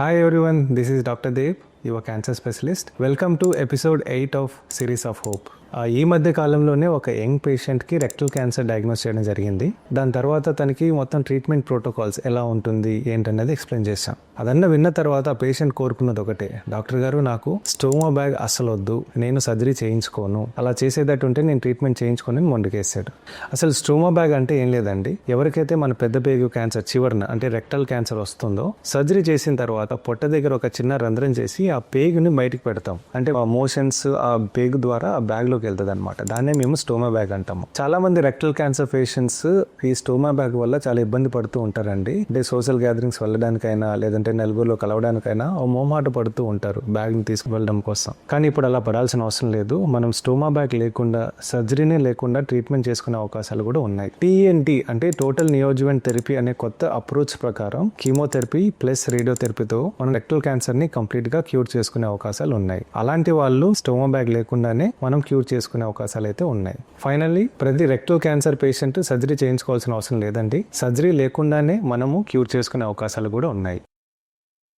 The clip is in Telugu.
Hi everyone, this is Dr. Dev, your cancer specialist. Welcome to episode 8 of Series of Hope. ఈ మధ్య కాలంలోనే ఒక యంగ్ పేషెంట్కి రెక్టల్ క్యాన్సర్ డయాగ్నోస్ చేయడం జరిగింది. దాని తర్వాత తనకి మొత్తం ట్రీట్మెంట్ ప్రోటోకాల్స్ ఎలా ఉంటుంది ఏంటనేది ఎక్స్ప్లెయిన్ చేశాం. అదన్నా విన్న తర్వాత ఆ పేషెంట్ కోరుకున్నది ఒకటే, డాక్టర్ గారు నాకు స్టోమా బ్యాగ్ అస్సలు వద్దు, నేను సర్జరీ చేయించుకోను, అలా చేసేటట్టు ఉంటే నేను ట్రీట్మెంట్ చేయించుకొని మొండికేసాడు. అసలు స్టోమా బ్యాగ్ అంటే ఏం లేదండి, ఎవరికైతే మన పెద్ద పేగు క్యాన్సర్ చివరన అంటే రెక్టల్ క్యాన్సర్ వస్తుందో సర్జరీ చేసిన తర్వాత పొట్ట దగ్గర ఒక చిన్న రంధ్రం చేసి ఆ పేగుని బయటికి పెడతాం. అంటే ఆ మోషన్స్ ఆ పేగు ద్వారా ఆ బ్యాగ్ లోకి వెళ్తుంది అనమాట. దాన్నే మేము స్టోమా బ్యాగ్ అంటాము. చాలా మంది రెక్టల్ క్యాన్సర్ పేషెంట్స్ ఈ స్టోమా బ్యాగ్ వల్ల చాలా ఇబ్బంది పడుతూ ఉంటారండి. అంటే సోషల్ గ్యాదరింగ్స్ వెళ్ళడానికైనా లేదంటే నలుగురిలో కలవడానికైనా మోమాట పడుతూ ఉంటారు బ్యాగ్ ని తీసుకువెళ్ళడం కోసం. కానీ ఇప్పుడు అలా పడాల్సిన అవసరం లేదు. మనం స్టోమా బ్యాగ్ లేకుండా సర్జరీనే లేకుండా ట్రీట్మెంట్ చేసుకునే అవకాశాలు కూడా ఉన్నాయి. టీఎన్టీ అంటే టోటల్ నియోజువెంట్ థెరపీ అనే కొత్త అప్రోచ్ ప్రకారం కీమోథెరపీ ప్లస్ రేడియోథెరపీతో మనం రెక్టల్ క్యాన్సర్ ని కంప్లీట్ గా క్యూర్ చేసుకునే అవకాశాలు ఉన్నాయి. అలాంటి వాళ్ళు స్టోమా బ్యాగ్ లేకుండానే మనం క్యూర్ చేసుకునే అవకాశాలు అయితే ఉన్నాయి. ఫైనల్లీ ప్రతి రెక్టల్ క్యాన్సర్ పేషెంట్ సర్జరీ చేయించుకోవాల్సిన అవసరం లేదండి. సర్జరీ లేకుండానే మనము క్యూర్ చేసుకునే అవకాశాలు కూడా ఉన్నాయి.